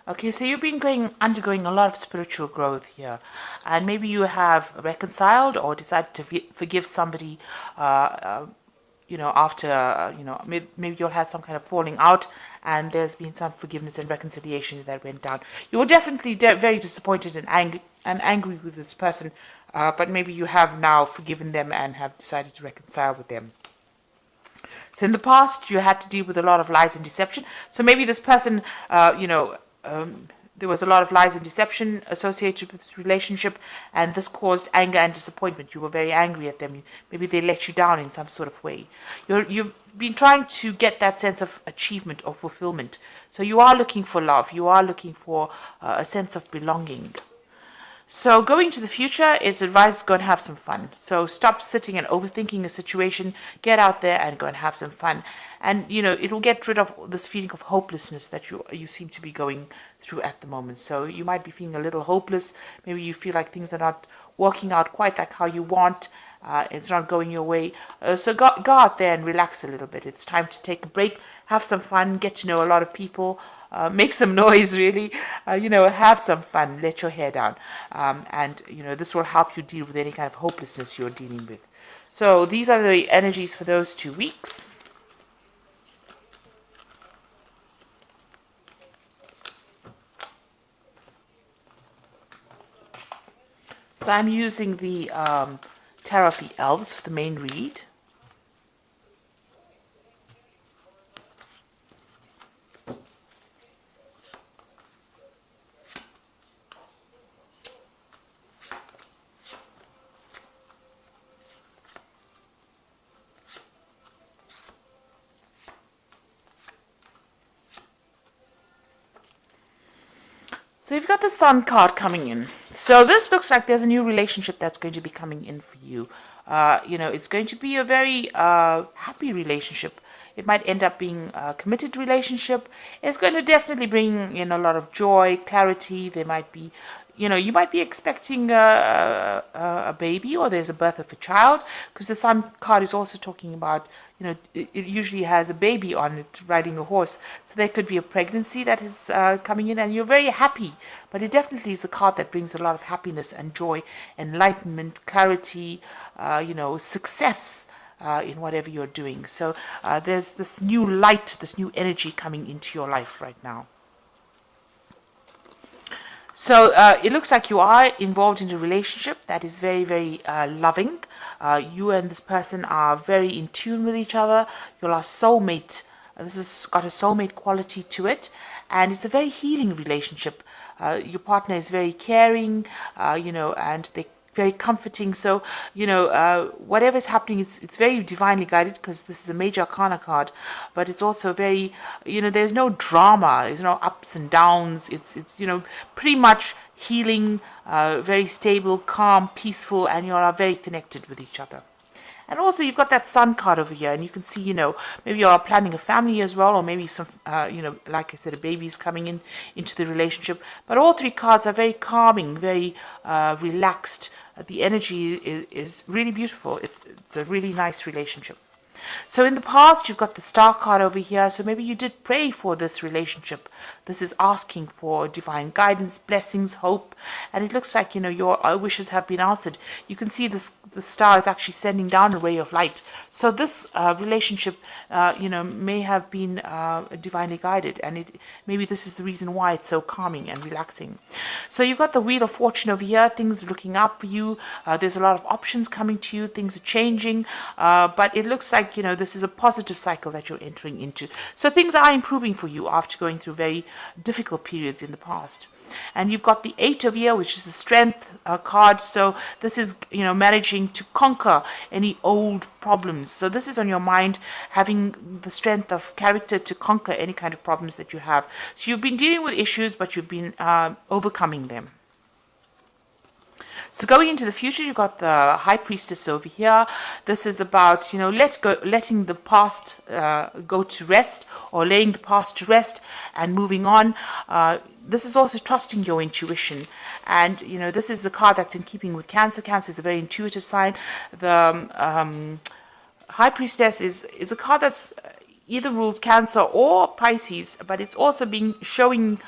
Okay, so you've been undergoing a lot of spiritual growth here, and maybe you have reconciled or decided to forgive somebody, after, maybe you'll had some kind of falling out, and there's been some forgiveness and reconciliation that went down. You were definitely very disappointed and angry with this person, but maybe you have now forgiven them and have decided to reconcile with them. So in the past, you had to deal with a lot of lies and deception. So maybe this person, there was a lot of lies and deception associated with this relationship, and this caused anger and disappointment. You were very angry at them. Maybe they let you down in some sort of way. You've been trying to get that sense of achievement or fulfillment. So you are looking for love. You are looking for a sense of belonging. So going to the future, it's advised to go and have some fun. So stop sitting and overthinking a situation. Get out there and go and have some fun. And, it'll get rid of this feeling of hopelessness that you seem to be going through at the moment. So you might be feeling a little hopeless. Maybe you feel like things are not working out quite like how you want. It's not going your way. So go out there and relax a little bit. It's time to take a break, have some fun, get to know a lot of people. Make some noise, really. Have some fun. Let your hair down, and this will help you deal with any kind of hopelessness you're dealing with. So these are the energies for those 2 weeks. So I'm using the Tarot of the Elves for the main read. So you've got the Sun card coming in. So this looks like there's a new relationship that's going to be coming in for you. It's going to be a very happy relationship. It might end up being a committed relationship. It's going to definitely bring in a lot of joy, clarity. There might be, you might be expecting a baby, or there's a birth of a child, because the Sun card is also talking about, it usually has a baby on it riding a horse. So there could be a pregnancy that is coming in, and you're very happy. But it definitely is a card that brings a lot of happiness and joy, enlightenment, clarity, success in whatever you're doing. So there's this new light, this new energy coming into your life right now. So it looks like you are involved in a relationship that is very, very loving. You and this person are very in tune with each other. You're a soulmate. This has got a soulmate quality to it. And it's a very healing relationship. Your partner is very caring, and they're very comforting. So, whatever's happening, it's very divinely guided, because this is a major arcana card, but it's also very, there's no drama, there's no ups and downs. It's pretty much healing, very stable, calm, peaceful, and you are very connected with each other. And also you've got that Sun card over here, and you can see, maybe you are planning a family as well, or maybe some, like I said, a baby is coming into the relationship. But all 3 cards are very calming, very relaxed. The energy is really beautiful. It's a really nice relationship. So in the past, you've got the Star card over here. So maybe you did pray for this relationship. This is asking for divine guidance, blessings, hope. And it looks like, your wishes have been answered. You can see the star is actually sending down a ray of light. So this relationship, may have been divinely guided. And maybe this is the reason why it's so calming and relaxing. So you've got the Wheel of Fortune over here. Things are looking up for you. There's a lot of options coming to you. Things are changing. But it looks like, this is a positive cycle that you're entering into. So things are improving for you after going through very difficult periods in the past. And you've got the 8 over here, which is the Strength card. So this is, managing to conquer any old problems. So this is on your mind, having the strength of character to conquer any kind of problems that you have. So you've been dealing with issues, but you've been overcoming them. So going into the future, you've got the High Priestess over here. This is about, letting the past go to rest, or laying the past to rest and moving on. This is also trusting your intuition. And, this is the card that's in keeping with Cancer. Cancer is a very intuitive sign. The High Priestess is a card that's, either rules Cancer or Pisces, but it's also being showing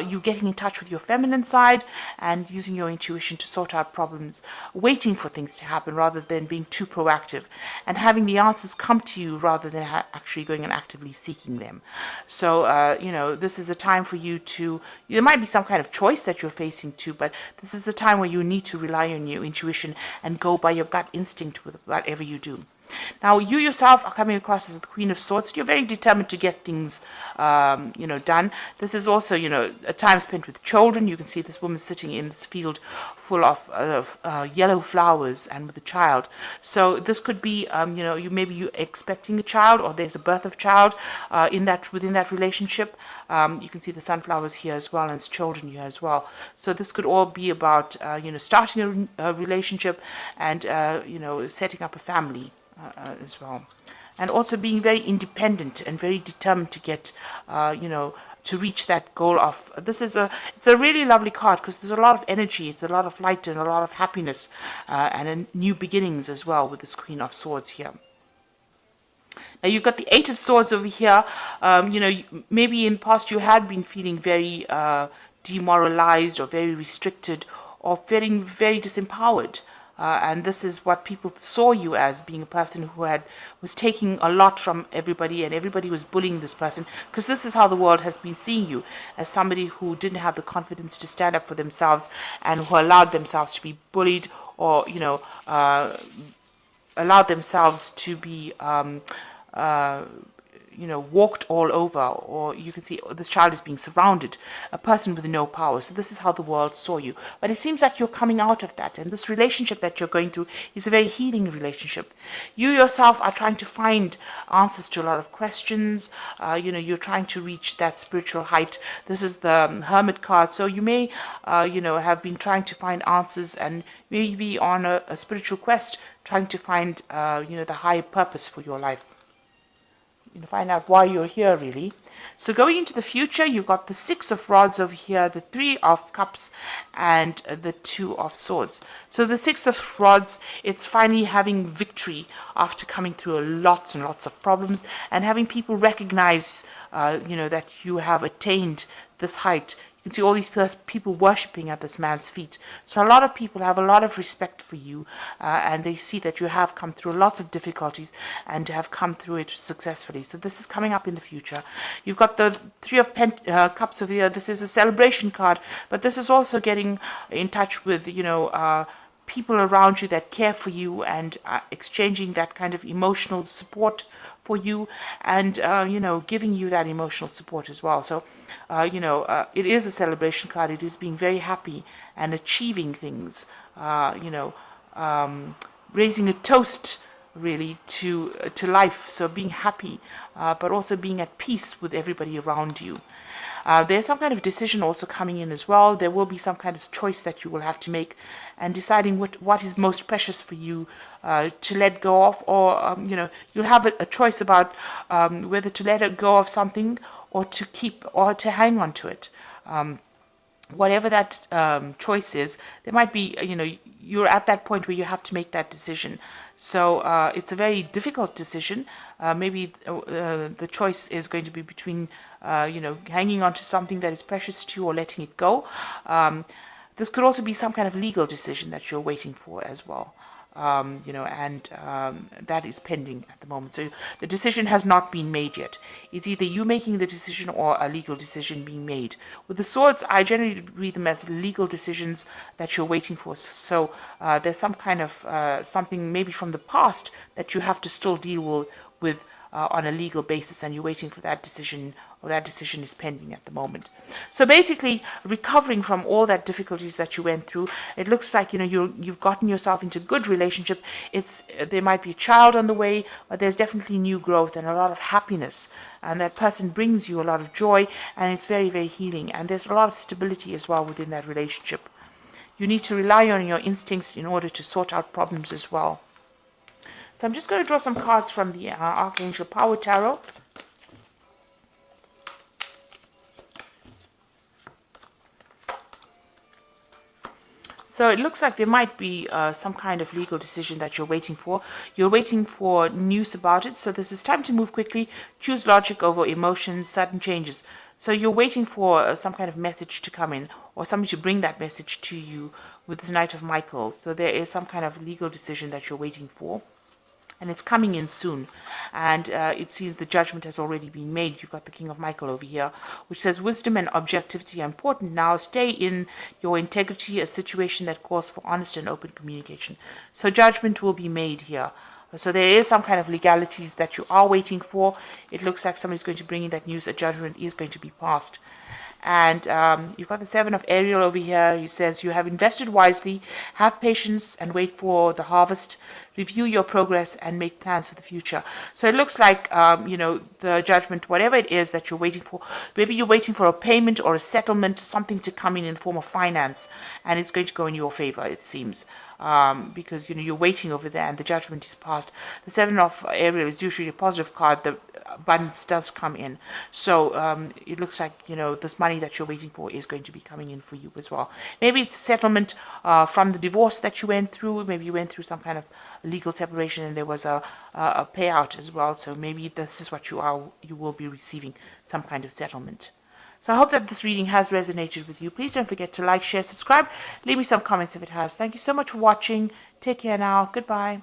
you getting in touch with your feminine side and using your intuition to sort out problems, waiting for things to happen rather than being too proactive, and having the answers come to you rather than actually going and actively seeking them. So, this is a time for you to, there might be some kind of choice that you're facing too, but this is a time where you need to rely on your intuition and go by your gut instinct with whatever you do. Now, you yourself are coming across as the Queen of Swords. You're very determined to get things, done. This is also, a time spent with children. You can see this woman sitting in this field full of yellow flowers and with a child. So this could be, maybe you're expecting a child, or there's a birth of child within that relationship. You can see the sunflowers here as well, and it's children here as well. So this could all be about, starting a relationship and, setting up a family. As well, and also being very independent and very determined to get, to reach that goal of. It's a really lovely card because there's a lot of energy, it's a lot of light and a lot of happiness, and new beginnings as well with this Queen of Swords here. Now you've got the Eight of Swords over here. Maybe in the past you had been feeling very demoralized or very restricted or feeling very disempowered. And this is what people saw you as, being a person who was taking a lot from everybody, and everybody was bullying this person, because this is how the world has been seeing you, as somebody who didn't have the confidence to stand up for themselves and who allowed themselves to be bullied, or allowed themselves to be walked all over, or you can see this child is being surrounded, a person with no power. So this is how the world saw you. But it seems like you're coming out of that, and this relationship that you're going through is a very healing relationship. You yourself are trying to find answers to a lot of questions. You're trying to reach that spiritual height. This is the Hermit card. So you may, have been trying to find answers, and maybe on a spiritual quest, trying to find, the higher purpose for your life. Find out why you're here, really. So going into the future, you've got the Six of Rods over here, the Three of Cups, and the Two of Swords. So the Six of Rods, it's finally having victory after coming through lots and lots of problems, and having people recognize, that you have attained this height. You can see all these people worshipping at this man's feet. So a lot of people have a lot of respect for you, and they see that you have come through lots of difficulties and have come through it successfully. So this is coming up in the future. You've got the Three of Cups over here. This is a celebration card, but this is also getting in touch with, people around you that care for you, and exchanging that kind of emotional support for you, and giving you that emotional support as well. So it is a celebration card. It is being very happy and achieving things, raising a toast really to life. So being happy, but also being at peace with everybody around you. There's some kind of decision also coming in as well. There will be some kind of choice that you will have to make, and deciding what is most precious for you to let go of, or you'll have a choice about whether to let it go of something, or to keep, or to hang on to it. Whatever that choice is, there might be, you're at that point where you have to make that decision. So it's a very difficult decision. Maybe the choice is going to be between, hanging on to something that is precious to you, or letting it go. This could also be some kind of legal decision that you're waiting for as well. That is pending at the moment. So the decision has not been made yet. It's either you making the decision or a legal decision being made. With the swords, I generally read them as legal decisions that you're waiting for. So there's some kind of something maybe from the past that you have to still deal with on a legal basis, and you're waiting for that decision, or that decision is pending at the moment. So basically, recovering from all that difficulties that you went through, it looks like you've gotten yourself into a good relationship. There might be a child on the way, but there's definitely new growth and a lot of happiness, and that person brings you a lot of joy, and it's very, very healing. And there's a lot of stability as well within that relationship. You need to rely on your instincts in order to sort out problems as well. So I'm just going to draw some cards from the Archangel Power Tarot. So it looks like there might be some kind of legal decision that you're waiting for. You're waiting for news about it. So this is time to move quickly, choose logic over emotions, sudden changes. So you're waiting for some kind of message to come in or somebody to bring that message to you with this Knight of Michael. So there is some kind of legal decision that you're waiting for, and it's coming in soon. And it seems the judgment has already been made. You've got the King of Michael over here, which says wisdom and objectivity are important now. Stay in your integrity, a situation that calls for honest and open communication. So judgment will be made here. So there is some kind of legalities that you are waiting for. It looks like somebody's going to bring in that news. A judgment is going to be passed. And you've got the Seven of Ariel over here. He says, you have invested wisely, have patience and wait for the harvest, review your progress and make plans for the future. So it looks like, the judgment, whatever it is that you're waiting for, maybe you're waiting for a payment or a settlement, something to come in the form of finance, and it's going to go in your favor, it seems. Because you're waiting over there and the judgment is passed. The Seven of Ariel is usually a positive card. The abundance does come in. So it looks like this money that you're waiting for is going to be coming in for you as well. Maybe it's a settlement from the divorce that you went through. Maybe you went through some kind of legal separation and there was a payout as well. So maybe this is what you will be receiving, some kind of settlement. So I hope that this reading has resonated with you. Please don't forget to like, share, subscribe. Leave me some comments if it has. Thank you so much for watching. Take care now. Goodbye.